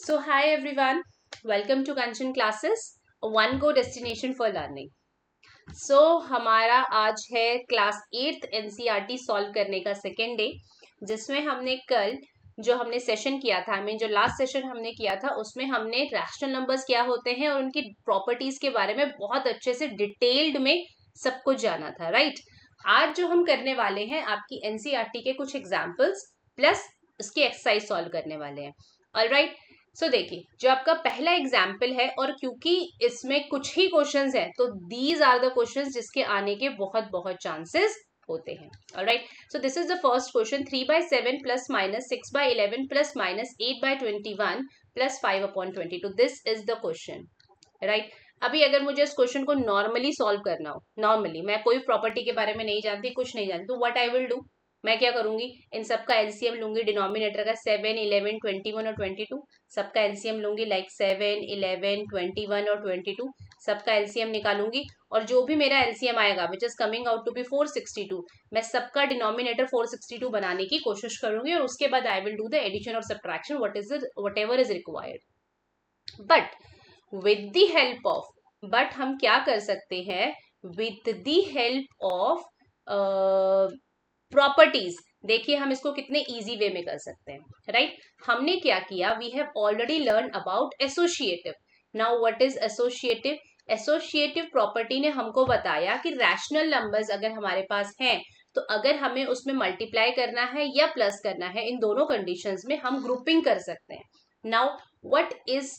So hi everyone, welcome to Kanchan classes, a one go destination for learning. So हमारा आज है class 8th NCERT solve करने का second day, जिसमें हमने कल जो हमने सेशन किया था, जो लास्ट सेशन हमने किया था उसमें हमने रैशनल नंबर्स क्या होते हैं और उनकी प्रॉपर्टीज के बारे में बहुत अच्छे से डिटेल्ड में सब कुछ जाना था, राइट। आज जो हम करने वाले हैं आपकी NCERT के कुछ एग्जाम्पल्स प्लस उसकी एक्सरसाइज सॉल्व करने वाले हैं। ऑलराइट, सो देखिए जो आपका पहला एग्जाम्पल है, और क्योंकि इसमें कुछ ही क्वेश्चंस हैं तो दीज आर द क्वेश्चंस जिसके आने के बहुत बहुत चांसेस होते हैं। Alright, so this is the first question, 3/7 plus minus 6/11 plus minus 8/21 plus 5/22। This is the question, right. अभी अगर मुझे इस क्वेश्चन को नॉर्मली सॉल्व करना हो, नॉर्मली मैं कोई प्रॉपर्टी के बारे में नहीं जानती, कुछ नहीं जानती, तो व्हाट आई विल डू, मैं क्या करूंगी, इन सबका एलसीएम लूंगी, डिनोमिनेटर का 7, 11, 21 और 22, सबका एलसीएम लूंगी, लाइक 7, 11, 21 और 22, सबका एलसीएम निकालूंगी, और जो भी मेरा एलसीएम आएगा which is coming out to be 462, मैं सबका डिनोमिनेटर 462 बनाने की कोशिश करूंगी, और उसके बाद I will do the addition और subtraction whatever is required. But with the help of, but हम क्या कर सकते हैं, with the help of properties, देखिए हम इसको कितने इजी वे में कर सकते हैं, राइट। हमने क्या किया, we have already learn about associative. Now what is associative? Associative property ने हमको बताया कि रैशनल नंबर्स अगर हमारे पास हैं तो अगर हमें उसमें मल्टीप्लाई करना है या प्लस करना है, इन दोनों कंडीशंस में हम ग्रुपिंग कर सकते हैं। Now what is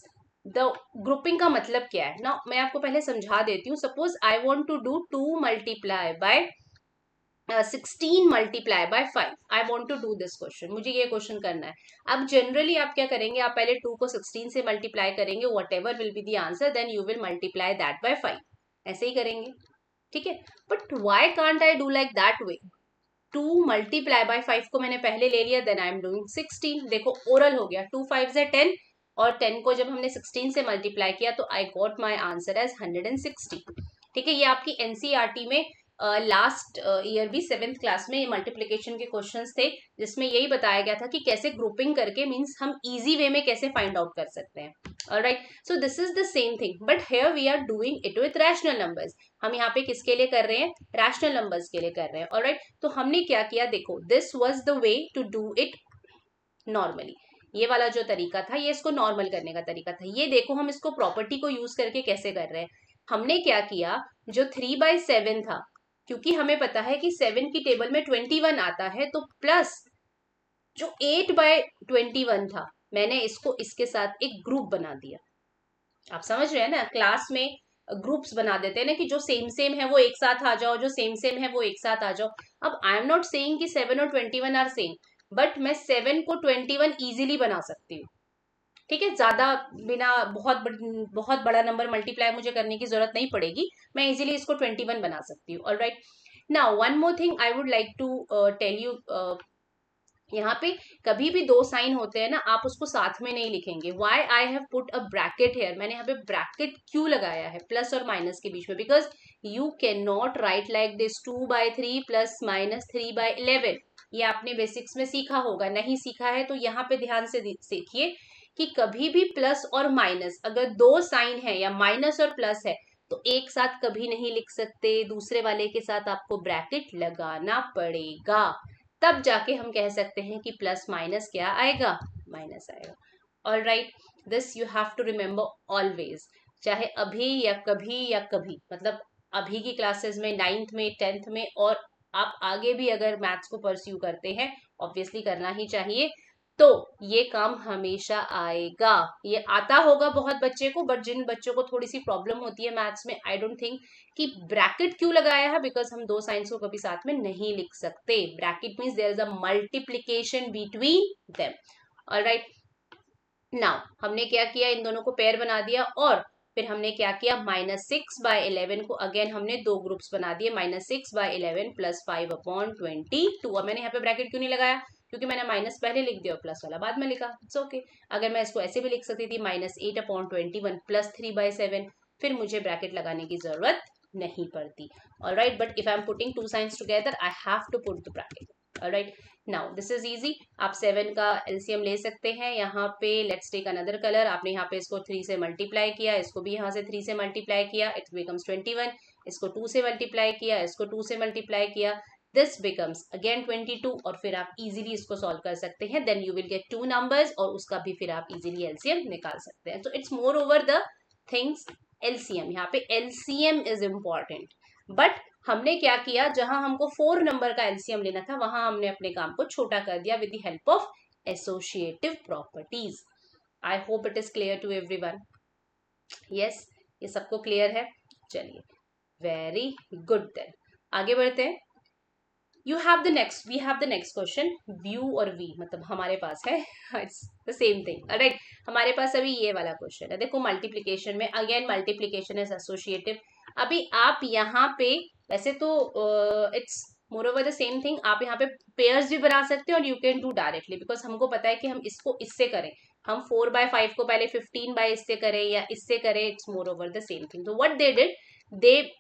the grouping का मतलब क्या है? नाउ मैं आपको पहले समझा देती हूँ। Suppose I want to do 2 multiply by 16 multiply by 5, I want to do this question, मुझे ये क्वेश्चन करना है। अब जनरली आप क्या करेंगे, आप पहले 2 को 16 से मल्टीप्लाई करेंगे, whatever will be the answer, then you will multiply that by 5, ऐसे ही करेंगे, ठीक है। But why can't I do like that way? 2 multiply by 5 को मैंने पहले ले लिया, देन आई एम डूइंग 16, देखो ओरल हो गया, 2 5 से 10, और 10 को जब हमने 16 से मल्टीप्लाई किया तो I got my answer as 160, ठीक है। ये आपकी एनसीईआरटी में लास्ट ईयर भी 7th क्लास में मल्टीप्लिकेशन के क्वेश्चंस थे, जिसमें यही बताया गया था कि कैसे ग्रुपिंग करके मींस हम इजी वे में कैसे फाइंड आउट कर सकते हैं। Alright, so this is the same thing, but here we are doing it with rational numbers. हम यहाँ पे किसके लिए कर रहे हैं? रैशनल नंबर्स के लिए कर रहे हैं। ऑलराइट, तो हमने क्या किया, देखो this was the way to do it normally. ये वाला जो तरीका था, ये इसको नॉर्मल करने का तरीका था। ये देखो हम इसको प्रॉपर्टी को यूज करके कैसे कर रहे हैं। हमने क्या किया, जो 3/7 था, क्योंकि हमें पता है कि 7 की टेबल में 21 आता है, तो प्लस जो 8/21 था, मैंने इसको इसके साथ एक ग्रुप बना दिया। आप समझ रहे हैं ना, क्लास में ग्रुप्स बना देते हैं ना कि जो सेम सेम है वो एक साथ आ जाओ, जो सेम सेम है वो एक साथ आ जाओ। अब आई एम नॉट सेइंग कि 7 और 21 आर सेम, बट मैं 7 को 21 इजीली बना सकती हूँ, ठीक है। ज्यादा बिना बहुत बड़ा नंबर मल्टीप्लाई मुझे करने की जरूरत नहीं पड़ेगी, मैं इजीली इसको 21 बना सकती हूँ। Alright, now one more thing I would like to tell you, यहाँ पे कभी भी 2 साइन होते हैं ना, आप उसको साथ में नहीं लिखेंगे। Why I have put a bracket here, मैंने यहाँ पे ब्रैकेट क्यों लगाया है प्लस और माइनस के बीच में? Because you can not right like this 2/3 plus minus 3/11। ये आपने बेसिक्स में सीखा होगा, नहीं सीखा है तो यहाँ पे ध्यान से सीखिए कि कभी भी प्लस और माइनस, अगर 2 साइन है या माइनस और प्लस है तो एक साथ कभी नहीं लिख सकते, दूसरे वाले के साथ आपको ब्रैकेट लगाना पड़ेगा, तब जाके हम कह सकते हैं कि प्लस माइनस क्या आएगा, माइनस आएगा। All right, this you have to remember always, चाहे अभी या कभी, मतलब अभी की क्लासेस में 9th में 10th में, और आप आगे भी अगर मैथ्स को परस्यू करते हैं, ऑब्वियसली करना ही चाहिए, तो ये काम हमेशा आएगा। ये आता होगा बहुत बच्चे को, बट जिन बच्चों को थोड़ी सी प्रॉब्लम होती है मैथ्स में, आई डोंट थिंक कि ब्रैकेट क्यों लगाया है, बिकॉज हम 2 साइंस को कभी साथ में नहीं लिख सकते। Bracket means there is a multiplication between them. Alright, now हमने क्या किया, इन दोनों को पेयर बना दिया, और फिर हमने क्या किया, -6/11 को अगेन हमने 2 ग्रुप्स बना दिए, -6/11 प्लस 5/22। और मैंने यहाँ पे ब्रैकेट क्यों नहीं लगाया, क्योंकि मैंने माइनस पहले लिख दिया और प्लस वाला बाद में लिखा, इट्स ओके। अगर मैं इसको ऐसे भी लिख सकती थी, -8/21 प्लस 3/7, फिर मुझे ब्रैकेट लगाने की जरूरत नहीं पड़ती। Alright, but if I am putting 2 signs together, I have to put the bracket. Alright, now this is easy. आप 7 का एलसीएम ले सकते हैं। यहाँ पे लेट्स टेक अनदर कलर। आपने यहाँ पे इसको 3 से मल्टीप्लाई किया, इसको भी यहाँ से 3 से मल्टीप्लाई किया, इट बिकम्स 21। इसको 2 से मल्टीप्लाई किया, इसको 2 से मल्टीप्लाई किया, दिस बिकम्स अगेन 22। और फिर आप इजीली इसको सॉल्व कर सकते हैं। Then you will get 2 numbers और उसका भी फिर आप इजीली एलसीएम निकाल सकते हैं। तो it's more over the things LCM. यहाँ पे एलसीएम इज इम्पॉर्टेंट, बट हमने क्या किया, जहां हमको 4 नंबर का एलसीएम लेना था वहां हमने अपने काम को छोटा कर दिया with the help of associative properties. I hope it is clear to everyone. Yes, ये सबको क्लियर है। चलिए, वेरी गुड। देन आगे बढ़ते हैं। We have the next question. View और वी मतलब हमारे पास है, it's the same thing. Right, हमारे पास अभी ये वाला क्वेश्चन है। देखो मल्टीप्लीकेशन में अगेन मल्टीप्लीकेशन इज एसोसिएटिव। अभी आप यहाँ पे वैसे तो it's more over the same thing. आप यहाँ पे पेयर्स भी बना सकते हैं और you can do directly, because हमको पता है कि हम इसको इससे करें। हम 4/5 को पहले 15 बाय इससे करें या इससे करें, it's more over the same thing. तो what they did, they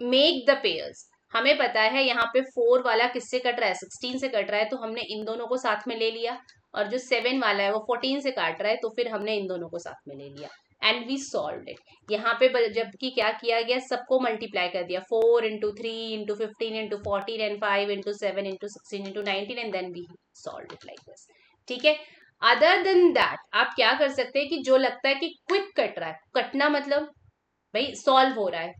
make the pairs. हमें पता है यहाँ पे 4 वाला किससे कट रहा है, 16 से कट रहा है, तो हमने इन दोनों को साथ में ले लिया। और जो 7 वाला है वो 14 से काट रहा है, तो फिर हमने इन दोनों को साथ में ले लिया एंड वी सॉल्व इट। यहाँ पे जबकि क्या किया गया, सबको मल्टीप्लाई कर दिया, 4 into 3 into 15 into 14 and 5 into 7 into 16 into 19 and then we solved it like this। ठीक है, अदर देन दैट आप क्या कर सकते हैं कि जो लगता है कि क्विक कट रहा है, कटना मतलब भाई सॉल्व हो रहा है,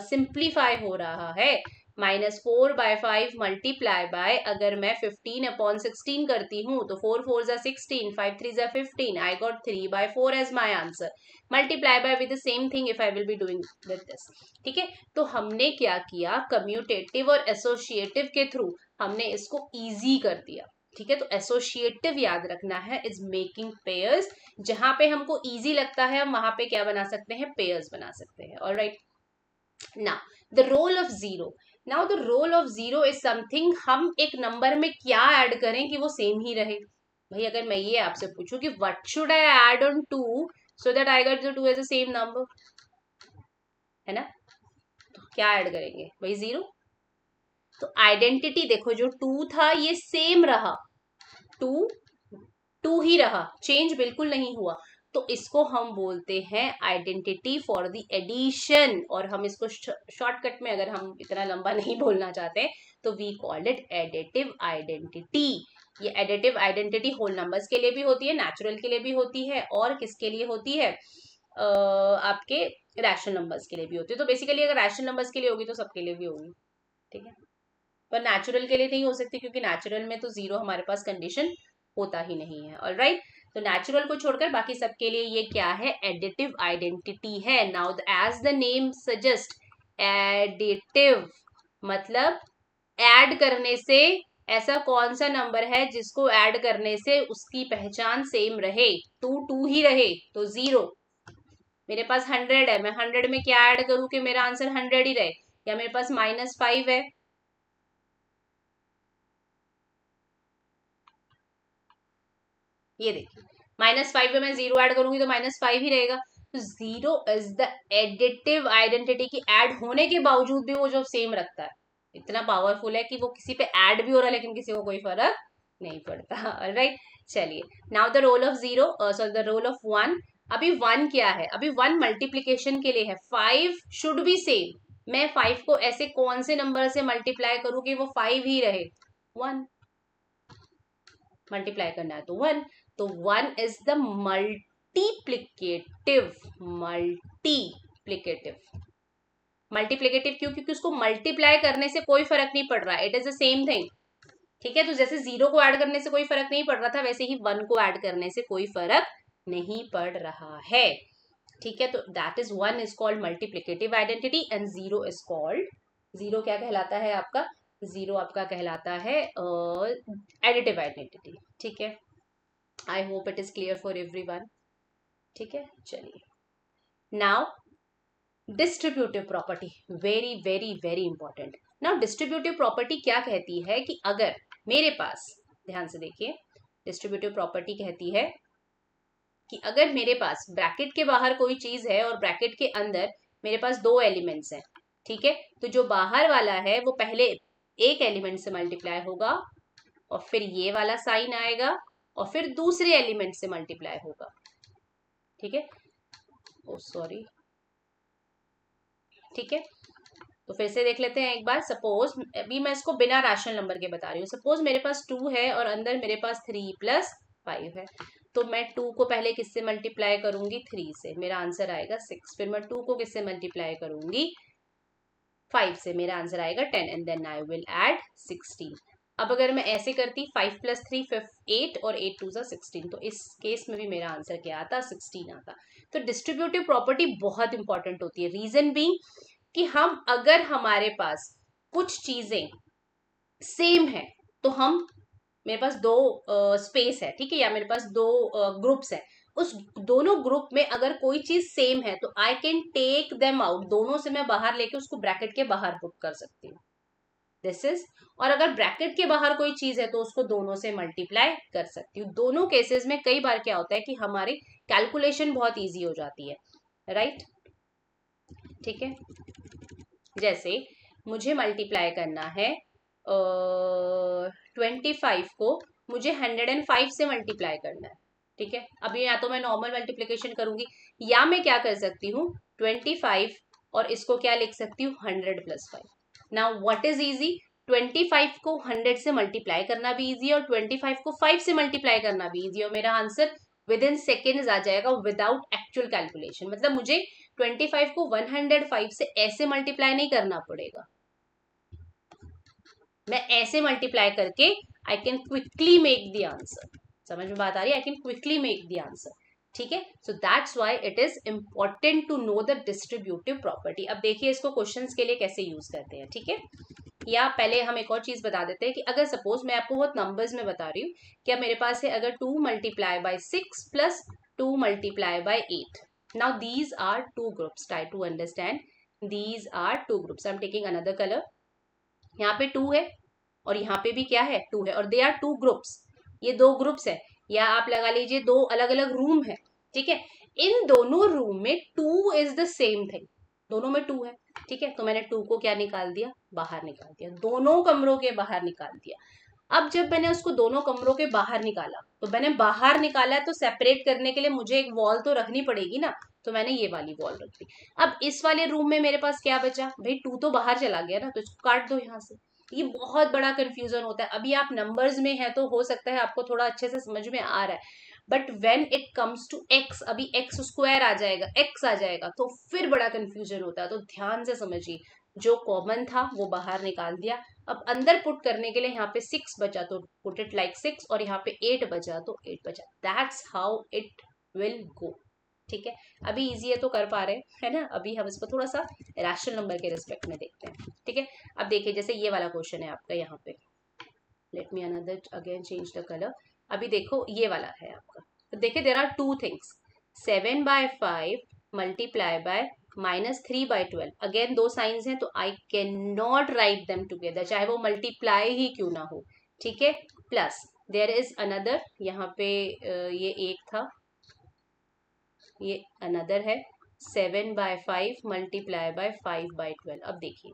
सिंप्लीफाई हो रहा है, -4/5 मल्टीप्लाई बाय, अगर मैं 15/16 करती हूँ तो 4 4 16, 5 3 15, I got 3/4 as my answer. Multiply by with the same thing if I will be doing with this. ठीक है, तो हमने क्या किया, कम्यूटेटिव और एसोसिएटिव के थ्रू हमने इसको ईजी कर दिया। ठीक है, तो एसोसिएटिव याद रखना है इज मेकिंग पेयर्स। जहां पे हमको इजी लगता है हम वहां पे क्या बना सकते हैं, पेयर्स बना सकते हैं। Alright, now the role of zero. Now the role of zero is something, हम एक नंबर में क्या ऐड करें कि वो सेम ही रहे। भाई अगर मैं ये आपसे पूछूं कि what should I add on 2 so that I get the 2 as the same number, है ना, तो क्या ऐड करेंगे भाई, 0। तो आइडेंटिटी देखो, जो 2 था ये सेम रहा, 2 ही रहा, चेंज बिल्कुल नहीं हुआ, तो इसको हम बोलते हैं आइडेंटिटी फॉर द एडिशन। और हम इसको शॉर्टकट में, अगर हम इतना लंबा नहीं बोलना चाहते, तो we called it additive identity. ये एडिटिव आइडेंटिटी होल नंबर्स के लिए भी होती है, नेचुरल के लिए भी होती है, और किसके लिए होती है, आपके रैशनल नंबर्स के लिए भी होती है। तो बेसिकली अगर रैशनल नंबर्स के लिए होगी तो सबके लिए भी होगी। ठीक है, पर नेचुरल के लिए नहीं हो सकती, क्योंकि नेचुरल में तो 0 हमारे पास कंडीशन होता ही नहीं है। ऑलराइट, तो नेचुरल को छोड़कर बाकी सबके लिए ये क्या है, एडिटिव आइडेंटिटी है। Now as the name suggest, additive मतलब ऐड करने से, ऐसा कौन सा नंबर है जिसको ऐड करने से उसकी पहचान सेम रहे, 2 ही रहे, तो 0। मेरे पास 100 है, मैं 100 में क्या ऐड करूं कि मेरा आंसर 100 ही रहे, या मेरे पास -5 है, ये देखिए -5 में मैं 0 ऐड करूंगी तो -5 ही रहेगा। तो 0 इज द एडिटिव आइडेंटिटी की ऐड होने के बावजूद भी वो जो सेम रखता है, इतना पावरफुल है कि वो किसी पे ऐड भी हो रहा है लेकिन किसी को कोई फर्क नहीं पड़ता। ऑलराइट, चलिए, now the role of 0, sorry the role of 1। अभी 1 क्या है, अभी 1 मल्टीप्लीकेशन के लिए है, 5 शुड बी सेम। मैं 5 को ऐसे कौन से नंबर से मल्टीप्लाई करूं कि वो 5 ही रहे, 1 मल्टीप्लाई करना है तो 1। तो 1 इज द मल्टीप्लिकेटिव, मल्टीप्लिकेटिव क्यों, क्योंकि उसको मल्टीप्लाई करने से कोई फर्क नहीं पड़ रहा है, it is the same thing. ठीक है, तो जैसे 0 को ऐड करने से कोई फर्क नहीं पड़ रहा था, वैसे ही 1 को ऐड करने से कोई फर्क नहीं पड़ रहा है। ठीक है, तो that is 1 is called multiplicative identity and 0 is called, 0 क्या कहलाता है आपका, 0 आपका कहलाता है एडिटिव आइडेंटिटी। ठीक है, आई hope it is clear for everyone. ठीक है, चलिए, now distributive property, very very very important. Now distributive property क्या कहती है कि अगर मेरे पास, ध्यान से देखिए, डिस्ट्रीब्यूटिव प्रॉपर्टी कहती है कि अगर मेरे पास ब्रैकेट के बाहर कोई चीज है और ब्रैकेट के अंदर मेरे पास 2 एलिमेंट्स हैं, ठीक है, तो जो बाहर वाला है वो पहले एक एलिमेंट से मल्टीप्लाई होगा और फिर ये वाला साइन आएगा और फिर दूसरे एलिमेंट से मल्टीप्लाई होगा, ठीक है। ओ सॉरी, ठीक है। तो फिर से देख लेते हैं एक बार। सपोज अभी मैं इसको बिना रैशनल नंबर के बता रही हूँ। सपोज मेरे पास 2 है और अंदर मेरे पास 3 + 5 है, तो मैं 2 को पहले किससे मल्टीप्लाई करूंगी, 3 से, मेरा आंसर आएगा 6। फिर मैं 2 को किससे मल्टीप्लाई करूंगी, 5 से, मेरा आंसर आएगा 10 and then I will add 16। अब अगर मैं ऐसे करती 5 + 3 8 और 8 2 16, तो इस केस में भी मेरा आंसर क्या आता, 16 आता। तो डिस्ट्रीब्यूटिव प्रॉपर्टी बहुत इंपॉर्टेंट होती है। रीजन बीइंग कि हम अगर हमारे पास कुछ चीजें सेम है तो हम, मेरे पास दो स्पेस है, ठीक है, या मेरे पास दो ग्रुप्स है, उस दोनों ग्रुप में अगर कोई चीज सेम है तो I can take them out, दोनों से मैं बाहर लेके उसको ब्रैकेट के बाहर पुट कर सकती हूँ, दिस इज। और अगर ब्रैकेट के बाहर कोई चीज है तो उसको दोनों से मल्टीप्लाई कर सकती हूँ। दोनों केसेस में कई बार क्या होता है कि हमारी कैलकुलेशन बहुत ईजी हो जाती है, राइट, ठीक है। जैसे मुझे मल्टीप्लाई करना है 25 को, मुझे 105 से मल्टीप्लाई करना है, ठीक है। अभी या तो मैं नॉर्मल मल्टीप्लीकेशन करूंगी या मैं क्या कर सकती हूँ, 25 और इसको क्या लिख सकती हूँ, 100 + 5। नाउ व्हाट इज इजी, 25 को 100 से मल्टीप्लाई करना भी इजी है और 25 को 5 से मल्टीप्लाई करना भी इजी है, और मेरा आंसर विद इन सेकेंड्स आ जाएगा विदाउट एक्चुअल कैलकुलेशन। मतलब मुझे 25 को 105 से ऐसे मल्टीप्लाई नहीं करना पड़ेगा, मैं ऐसे मल्टीप्लाई करके I can quickly make the answer. समझ में बात आ रही है, I can quickly make the answer, ठीक है। So that's why it is important to know the distributive property. अब देखिए इसको क्वेश्चंस के लिए कैसे यूज करते हैं, ठीक है। या पहले हम एक और चीज बता देते हैं कि अगर सपोज मैं आपको बहुत नंबर्स में बता रही हूँ, क्या मेरे पास है अगर 2 × 6 + 2 × 8, now these are two groups, try to understand, these are two groups, I'm taking another color, यहाँ पे 2 है और यहाँ पे भी क्या है, 2 है, और दे आर 2 ग्रुप्स, ये 2 ग्रुप्स है, या आप लगा लीजिए 2 अलग अलग रूम है, ठीक है। इन दोनों रूम में 2 इज द सेम थिंग, दोनों में 2 है, ठीक है। तो मैंने 2 को क्या निकाल दिया, बाहर निकाल दिया, दोनों कमरों के बाहर निकाल दिया। अब जब मैंने उसको दोनों कमरों के बाहर निकाला, तो मैंने बाहर निकाला है तो सेपरेट करने के लिए मुझे एक वॉल तो रखनी पड़ेगी ना, तो मैंने ये वाली वॉल रख दी। अब इस वाले रूम में मेरे पास क्या बचा, भाई 2 तो बाहर चला गया ना, तो इसको काट दो यहाँ से। ये बहुत बड़ा कंफ्यूजन होता है। अभी आप नंबर्स में है तो हो सकता है आपको थोड़ा अच्छे से समझ में आ रहा है, but when it comes to X, अभी x² आ जाएगा, x आ जाएगा, तो फिर बड़ा कंफ्यूजन होता है। तो ध्यान से समझिए, जो कॉमन था वो बाहर निकाल दिया, अब अंदर पुट करने के लिए यहाँ पे 6 बचा तो पुट इट लाइक 6, और यहाँ पे 8 बचा तो 8 बचा, that's how it will go, ठीक है। अभी इजी है तो कर पा रहे हैं, है ना। अभी हम इसको थोड़ा सा रैशनल नंबर के रिस्पेक्ट में देखते हैं, ठीक है। अब देखिए जैसे ये वाला क्वेश्चन है आपका, यहाँ पे let me another again change the colour. अभी देखो ये वाला है आपका, तो देखिए there are 2 things, 7/5 multiply by -3/12, again 2 signs हैं तो I can not write them together, चाहे वो मल्टीप्लाई ही क्यों ना हो, ठीक है। प्लस देयर इज अनदर, यहाँ पे ये एक था, ये अनदर है 7/5 मल्टीप्लाई बाय 5/12। अब देखिए,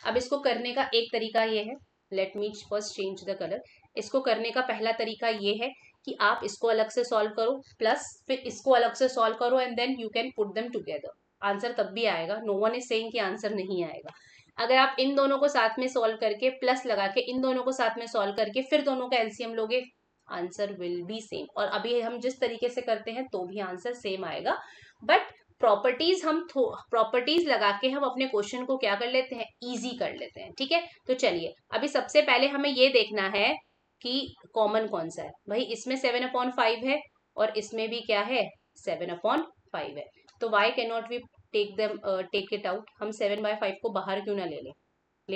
अब इसको करने का एक तरीका ये है, let me first change the colour. इसको करने का पहला तरीका ये है कि आप इसको अलग से सॉल्व करो, प्लस फिर इसको अलग से सॉल्व करो, and then you can put them together, answer तब भी आएगा। नो वन इज सेइंग कि आंसर नहीं आएगा। अगर आप इन दोनों को साथ में सॉल्व करके प्लस लगा के इन दोनों को साथ में सॉल्व करके फिर दोनों का एलसीएम लोगे, आंसर विल बी सेम। और अभी हम जिस तरीके से करते हैं तो भी आंसर सेम आएगा, बट प्रॉपर्टीज लगा के हम अपने क्वेश्चन को क्या कर लेते हैं, इजी कर लेते हैं, ठीक है। तो चलिए अभी सबसे पहले हमें ये देखना है कि कॉमन कौन सा है। भाई इसमें 7/5 है और इसमें भी क्या है, 7/5 है, तो why can not we take it out, हम 7/5 को बाहर क्यों ना ले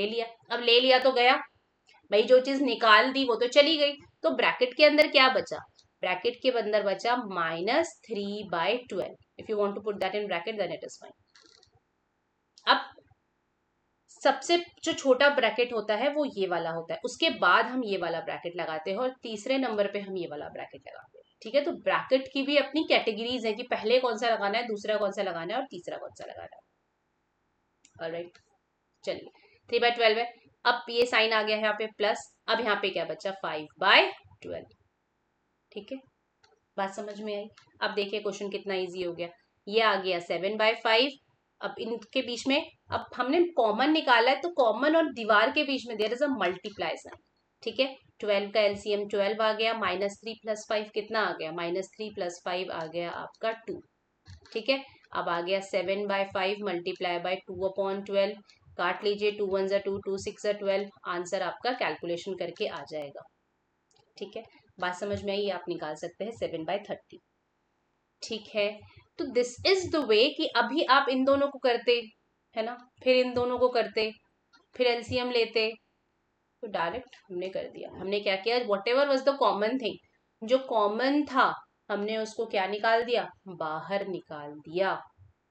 लिया। अब ले लिया तो गया भाई, जो चीज निकाल दी वो तो चली गई, तो ब्रैकेट के अंदर क्या बचा, ब्रैकेट के अंदर बचा -3/12। If you want to put that in bracket then it is fine. अब सबसे जो छोटा ब्रैकेट होता है वो ये वाला होता है, उसके बाद हम ये वाला ब्रैकेट लगाते हैं और तीसरे नंबर पे हम ये वाला ब्रैकेट लगाते हैं, ठीक है। तो ब्रैकेट की भी अपनी कैटेगरीज है कि पहले कौन सा लगाना है, दूसरा कौन सा लगाना है और तीसरा कौन सा लगाना है। ऑलराइट, चलिए 3/12 है, अब ये साइन आ गया यहाँ पे प्लस, अब यहाँ पे क्या बचा 5/12। ठीक है, बात समझ में आई। अब देखिए क्वेश्चन कितना इजी हो गया, ये आ गया 7/5। अब इनके बीच में अब हमने कॉमन निकाला है, तो कॉमन और दीवार के बीच में there is a multiply sign. ठीक है, 12 का एलसीएम 12 आ गया, -3 + 5 कितना आ गया, -3 + 5 आ गया आपका 2। ठीक है, अब आ गया 7/5 मल्टीप्लाई बाय 2/12, काट लीजिए, 2 1 2, 2 6 12, आंसर आपका कैलकुलेशन करके आ जाएगा। ठीक है, बात समझ में आई, आप निकाल सकते हैं 7/30। ठीक है, तो दिस इज द वे कि अभी आप इन दोनों को करते है ना, फिर इन दोनों को करते, फिर एलसीएम लेते, तो डायरेक्ट हमने कर दिया। हमने क्या किया, what ever was the common thing, जो कॉमन था हमने उसको क्या निकाल दिया, बाहर निकाल दिया,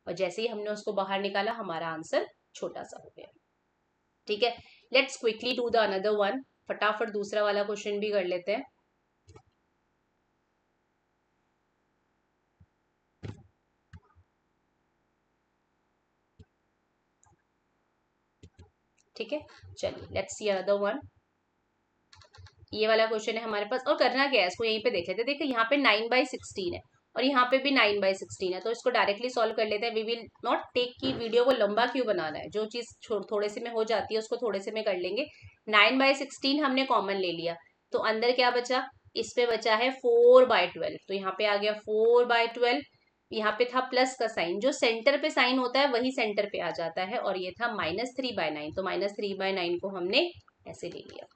और जैसे ही हमने उसको बाहर निकाला हमारा आंसर छोटा सा हो गया। ठीक है, let's quickly do the another one, फटाफट दूसरा वाला क्वेश्चन भी कर लेते हैं। ठीक है, चलिए लेट्स सी अनदर वन। ये वाला क्वेश्चन है हमारे पास, और करना क्या है, इसको यहीं पे देख लेते हैं। देखिए यहाँ पे 9/16 है और यहाँ पे भी 9/16 है, तो इसको डायरेक्टली सॉल्व कर लेते हैं। वी विल नॉट टेक की वीडियो को लंबा क्यों बनाना है, जो चीज थोड़े से में हो जाती है उसको थोड़े से में कर लेंगे। 9/16 हमने कॉमन ले लिया, तो अंदर क्या बचा, इस पे बचा है 4/12, तो यहाँ पे आ गया 4/12। यहाँ पे था प्लस का साइन, जो सेंटर पे साइन होता है वही सेंटर पे आ जाता है, और ये था -3/9, तो -3/9 को हमने ऐसे ले लिया।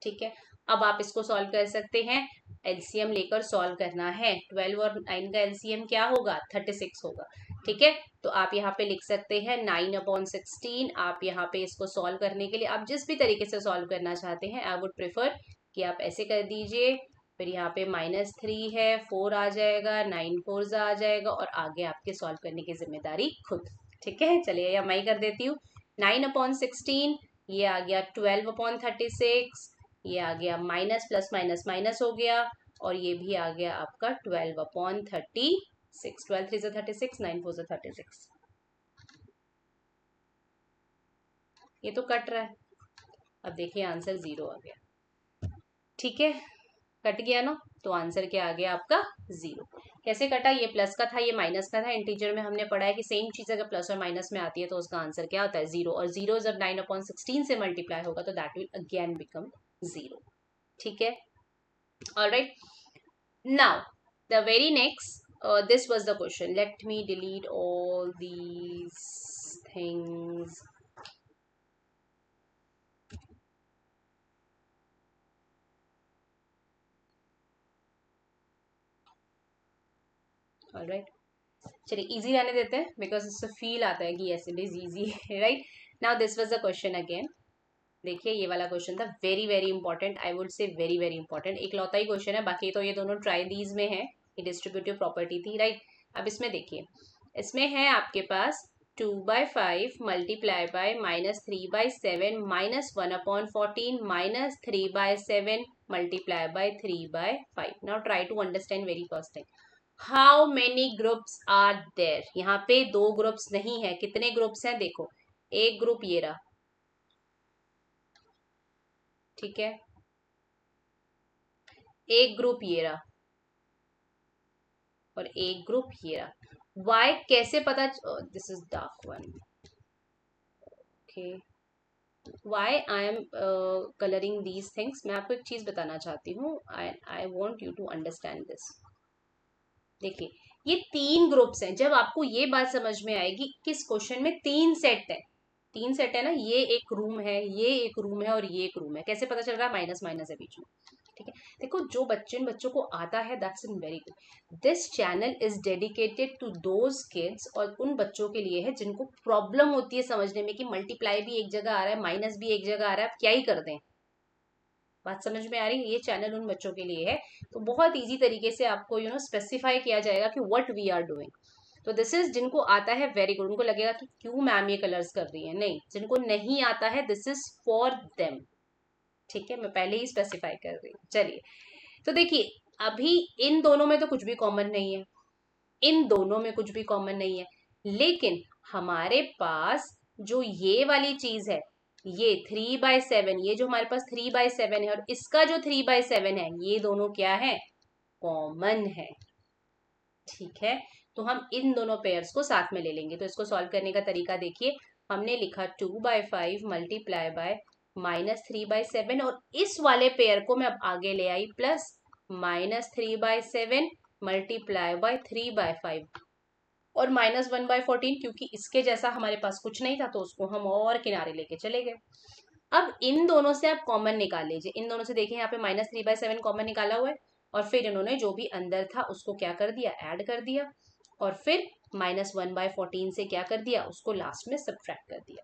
ठीक है, अब आप इसको सॉल्व कर सकते हैं, एलसीएम लेकर सॉल्व करना है। 12 और 9 का एलसीएम क्या होगा, 36 होगा। ठीक है, तो आप यहाँ पे लिख सकते हैं 9/16। आप यहाँ पे इसको सॉल्व करने के लिए आप जिस भी तरीके से सॉल्व करना चाहते हैं, आई वुड प्रेफर कि आप ऐसे कर दीजिए। फिर यहाँ पे -3 है, 4 आ जाएगा, 9 4 आ जाएगा, और आगे आपके सॉल्व करने की जिम्मेदारी खुद। ठीक है, चलिए या मैं ही कर देती हूँ। 9/16, ये आ गया 12/36, ये आ गया माइनस प्लस माइनस माइनस हो गया, और ये भी आ गया आपका 12/36। 12 3 36, 9 4 36, ये तो कट रहा है। अब देखिए आंसर 0 आ गया। ठीक है, कट गया ना, तो आंसर क्या आ गया आपका 0। कैसे कटा, ये प्लस का था, ये माइनस का था। इंटीजर में हमने पढ़ा है कि सेम चीज अगर प्लस और माइनस में आती है तो उसका आंसर क्या होता है 0, और 0 जब 9/16 से मल्टीप्लाई होगा तो दैट विल अगेन बिकम 0। ठीक है, alright, now the very next, this was the question. Let me delete all these things. Alright, चलिए इजी रहने देते हैं, बिकॉज इससे फील आता है कि yes it is easy. Right, now this was the question again. देखिए ये वाला क्वेश्चन था very very important, I would say very very important. एक लौता ही क्वेश्चन है, बाकी तो ये दोनों ट्राई दीज में है, ये डिस्ट्रीब्यूटिव प्रॉपर्टी थी। राइट, अब इसमें देखिए, इसमें है आपके पास 2/5 multiply by -3/7 -1/14 -3/7 multiply by 3/5। Now try to understand very first thing, how many groups are there. यहाँ पे दो ग्रुप्स नहीं है, कितने ग्रुप्स हैं देखो, एक ग्रुप ये रहा, ठीक है, एक ग्रुप ये रहा, और एक ग्रुप ये रहा। वाई कैसे पता, this is dark one, okay, why I am colouring these things. मैं आपको एक चीज बताना चाहती हूँ, I want you to understand this. देखिए ये 3 ग्रुप्स हैं, जब आपको ये बात समझ में आएगी किस क्वेश्चन में 3 सेट है, 3 सेट है ना, ये एक रूम है, ये एक रूम है, और ये एक रूम है, कैसे पता चल रहा है, माइनस माइनस है बीच में। ठीक है, देखो जो बच्चों को आता है that's in very good. This channel is dedicated to those kids, और उन बच्चों के लिए है जिनको प्रॉब्लम होती है समझने में कि मल्टीप्लाई भी एक जगह आ रहा है, माइनस भी एक जगह आ रहा है, आप क्या ही कर दें। बात समझ में आ रही है, ये चैनल उन बच्चों के लिए है। तो बहुत इजी तरीके से आपको स्पेसिफाई किया जाएगा कि व्हाट वी आर डूइंग। तो दिस इज जिनको आता है वेरी गुड, उनको लगेगा कि क्यों मैम ये कलर्स कर रही है, नहीं, जिनको नहीं आता है दिस इज फॉर देम। ठीक है, मैं पहले ही स्पेसिफाई कर रही हूँ। चलिए, तो देखिए अभी इन दोनों में तो कुछ भी कॉमन नहीं है, इन दोनों में कुछ भी कॉमन नहीं है, लेकिन हमारे पास जो ये वाली चीज है ये 3/7, ये जो हमारे पास 3/7 है और इसका जो 3/7 है, ये दोनों क्या है, कॉमन है। ठीक है, तो हम इन दोनों पेयर्स को साथ में ले लेंगे। तो इसको सॉल्व करने का तरीका देखिए, हमने लिखा 2/5 मल्टीप्लाई बाय -3/7 और इस वाले पेयर को मैं अब आगे ले आई प्लस -3/7 मल्टीप्लाई बाय 3/5 और -1/14, क्योंकि इसके जैसा हमारे पास कुछ नहीं था तो उसको हम और किनारे लेके चले गए। अब इन दोनों से आप कॉमन निकाल लीजिए। इन दोनों से देखिए यहाँ पे -3/7 कॉमन निकाला हुआ है और फिर इन्होंने जो भी अंदर था उसको क्या कर दिया, ऐड कर दिया और फिर -1/14 से क्या कर दिया, उसको लास्ट में सब्ट्रैक्ट कर दिया।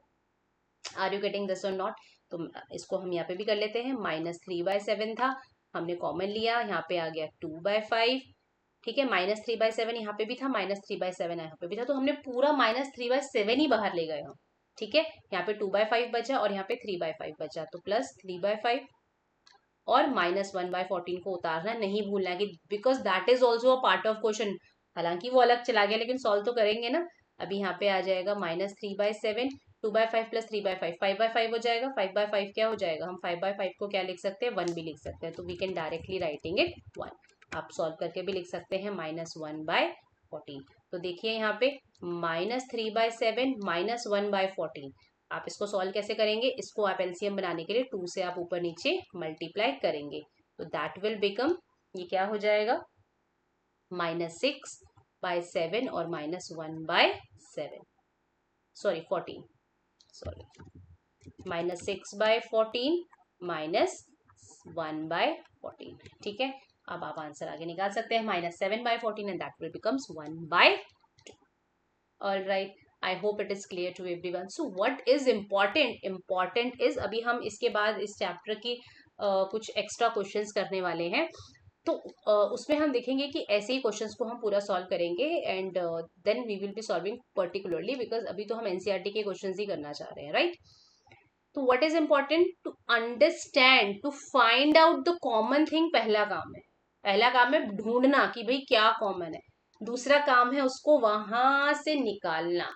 आर यू गेटिंग दिस और नॉट? तो इसको हम यहाँ पे भी कर लेते हैं। -3/7 था, हमने कॉमन लिया, यहाँ पे आ गया 2/5। ठीक है, -3/7 यहाँ पे भी था, -3/7 यहाँ पे भी था, तो हमने पूरा -3/7 ही बाहर ले गए हम। ठीक है, यहाँ पे 2/5 बचा और यहाँ पे 3/5 बचा, तो प्लस 3/5 और -1/14 को उतारना नहीं भूलना कि because that is also a part of question. हालांकि वो अलग चला गया लेकिन सॉल्व तो करेंगे ना। अभी यहाँ पे आ जाएगा -3/7, 2/5 प्लस 3/5 5/5 हो जाएगा। 5/5 क्या हो जाएगा, हम 5/5 को क्या लिख सकते हैं, 1 भी लिख सकते हैं, तो we can directly writing it 1। आप सॉल्व करके भी लिख सकते हैं -1/14। तो देखिए यहाँ पे -3/7 -1/14, आप इसको सॉल्व कैसे करेंगे, इसको आप एलसीएम बनाने के लिए 2 से आप ऊपर नीचे मल्टीप्लाई करेंगे, तो दैट विल बिकम, ये क्या हो जाएगा, -6/7 और -1/7, सॉरी 14, सॉरी -6/14 -1/14। ठीक है, अब आप आंसर आगे निकाल सकते हैं, -7/14 and that will becomes 1/2। All right, I hope it is clear to everyone. So what is important is, अभी हम इसके बाद इस चैप्टर की कुछ एक्स्ट्रा क्वेश्चंस करने वाले हैं, तो उसमें हम देखेंगे कि ऐसे ही क्वेश्चंस को हम पूरा सॉल्व करेंगे and then we will be solving particularly, because अभी तो हम एनसीईआरटी के क्वेश्चंस ही करना चाह रहे हैं, राइट। तो what is important, to understand, to find out the common thing. पहला काम है, पहला काम है ढूंढना कि भाई क्या कॉमन है। दूसरा काम है उसको वहां से निकालना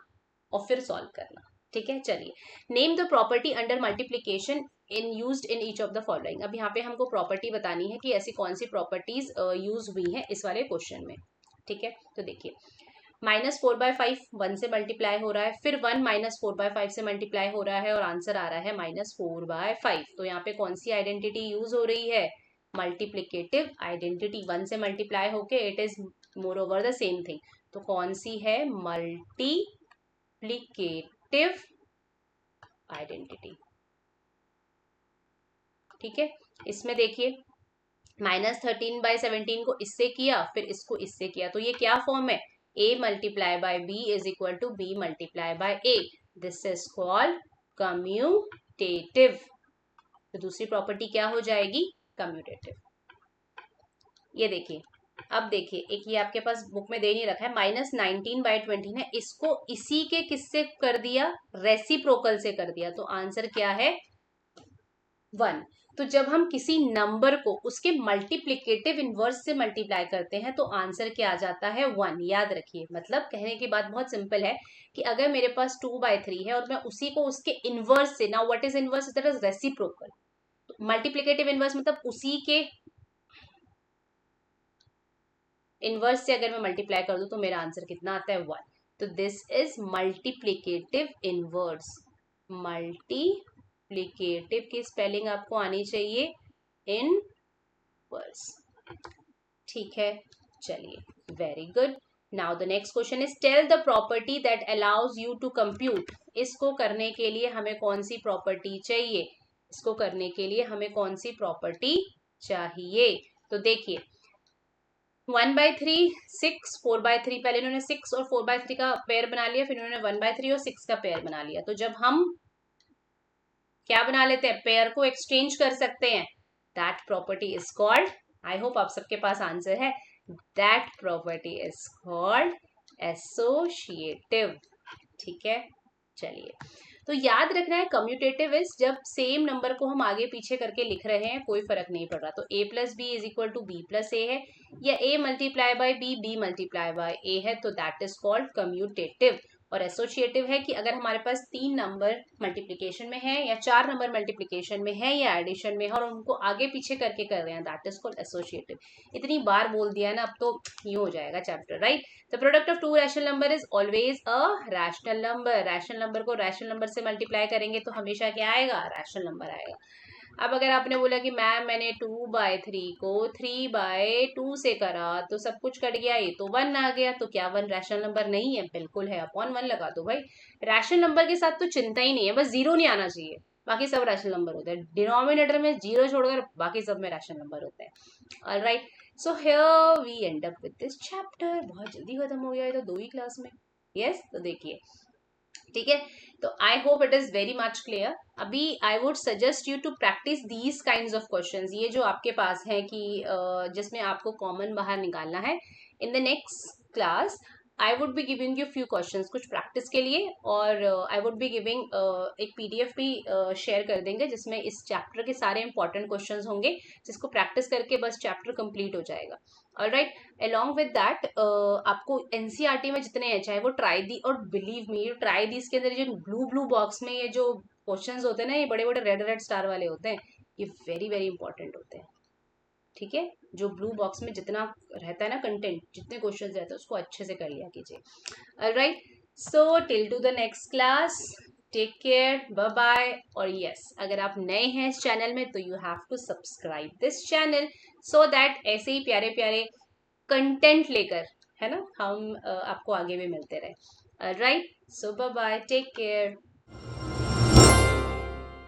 और फिर सॉल्व करना। ठीक है, चलिए, name the property under multiplication in used in each of the following. अब यहाँ पे हमको प्रॉपर्टी बतानी है कि ऐसी कौन सी प्रॉपर्टीज यूज हुई है इस वाले क्वेश्चन में। ठीक है, तो देखिए, -4/5 1 से मल्टीप्लाई हो रहा है, फिर 1 -4/5 से मल्टीप्लाई हो रहा है और आंसर आ रहा है -4/5। तो यहाँ पे कौन सी आइडेंटिटी यूज हो रही है, मल्टीप्लीकेटिव आइडेंटिटी। 1 से मल्टीप्लाई होके it is more over the same thing, तो कौन सी है, मल्टीप्लीकेटिव आइडेंटिटी। ठीक है, इसमें देखिए -13/17 को इससे किया, फिर इसको इससे किया, तो ये क्या फॉर्म है, a multiply by b is equal to b multiply by a। This is called commutative. तो दूसरी प्रॉपर्टी क्या हो जाएगी, कम्यूटेटिव। ये देखिए, अब देखिए, एक ये आपके पास बुक में दे नहीं रखा है, -19/20 है, इसको इसी के किससे कर दिया, रेसिप्रोकल से कर दिया, तो आंसर क्या है, 1। तो जब हम किसी नंबर को उसके मल्टीप्लिकेटिव इनवर्स से मल्टीप्लाई करते हैं तो आंसर क्या आ जाता है, 1। याद रखिए, मतलब कहने की बात बहुत सिंपल है कि अगर मेरे पास 2/3 है और मैं उसी को उसके इनवर्स से, now what is inverse, that is reciprocal. तो मल्टीप्लिकेटिव इनवर्स मतलब उसी के इनवर्स से अगर मैं मल्टीप्लाई कर दूं तो मेरा आंसर कितना आता है, 1। तो this is multiplicative inverse. Multiplicative की स्पेलिंग आपको आनी चाहिए, इनवर्स। ठीक है, चलिए, very good. Now the next question is tell the property that allows you to compute. इसको करने के लिए हमें कौन सी प्रॉपर्टी चाहिए, इसको करने के लिए हमें कौन सी प्रॉपर्टी चाहिए, तो देखिए 1/3 6 4/3, पहले इन्होंने 6 और 4/3 का पेयर बना लिया, फिर इन्होंने 1/3 और 6 का पेयर बना लिया। तो जब हम क्या बना लेते हैं, पेयर को एक्सचेंज कर सकते हैं, that property is called, I hope आप सबके पास आंसर है, that property is called associative. ठीक है, चलिए, तो याद रखना है कम्यूटेटिव इज जब सेम नंबर को हम आगे पीछे करके लिख रहे हैं, कोई फर्क नहीं पड़ रहा, तो a plus B is equal to B plus A है, या a multiply by B, B multiply by A है, तो दैट इज कॉल्ड कम्यूटेटिव। और एसोसिएटिव है कि अगर हमारे पास 3 नंबर मल्टीप्लिकेशन में है या 4 नंबर मल्टीप्लिकेशन में है या एडिशन में है और उनको आगे पीछे करके कर रहे हैं, दैट इज कॉल्ड एसोसिएटिव। इतनी बार बोल दिया है ना, अब तो यूं हो जाएगा chapter, right. The product of to rational number is always a rational number. Rational number को रैशनल नंबर से मल्टीप्लाई करेंगे तो हमेशा क्या आएगा, रैशनल नंबर आएगा। अब अगर आपने बोला कि मैम मैंने 2/3 को 3/2 से करा तो सब कुछ कट गया, ये तो 1 आ गया, तो क्या 1 रैशनल नंबर नहीं है? बिल्कुल है, अपॉन 1 लगा दो भाई। रैशनल नंबर के साथ तो चिंता ही नहीं है, बस जीरो नहीं आना चाहिए, बाकी सब रैशनल नंबर होते हैं। डिनोमिनेटर में जीरो छोड़कर बाकी सब में रैशनल नंबर होते हैं। Alright, so here we end up with this chapter. बहुत जल्दी खत्म हो गया, ये तो 2 ही क्लास में। यस, तो देखिए, ठीक है, तो I hope it is very much clear. अभी I would suggest you to practise these kind of questions, ये जो आपके पास है कि जिसमें आपको कॉमन बाहर निकालना है। In the next class I would be giving you few questions कुछ प्रैक्टिस के लिए, और आई वुड बी गिविंग एक पीडीएफ भी शेयर कर देंगे जिसमें इस चैप्टर के सारे इंपॉर्टेंट क्वेश्चंस होंगे, जिसको प्रैक्टिस करके बस चैप्टर कंप्लीट हो जाएगा। ऑलराइट, अलॉन्ग विद दैट आपको एनसीईआरटी में जितने हैं, चाहे वो ट्राई दी, और बिलीव मी ट्राई दीज के अंदर जो ब्लू ब्लू बॉक्स में ये जो क्वेश्चंस होते हैं ना, ये बड़े बड़े रेड रेड स्टार वाले होते हैं, ये वेरी वेरी इंपॉर्टेंट होते हैं। ठीक है, जो ब्लू बॉक्स में जितना रहता है ना कंटेंट, जितने क्वेश्चन रहते हैं उसको अच्छे से कर लिया कीजिए। Alright, so till to the next class, take care, bye bye. और यस, अगर आप नए हैं इस चैनल में तो you have to subscribe this channel so that ऐसे ही प्यारे प्यारे कंटेंट लेकर, है ना, हम आपको आगे भी मिलते रहे। राइट, सो बाय बाय, टेक केयर।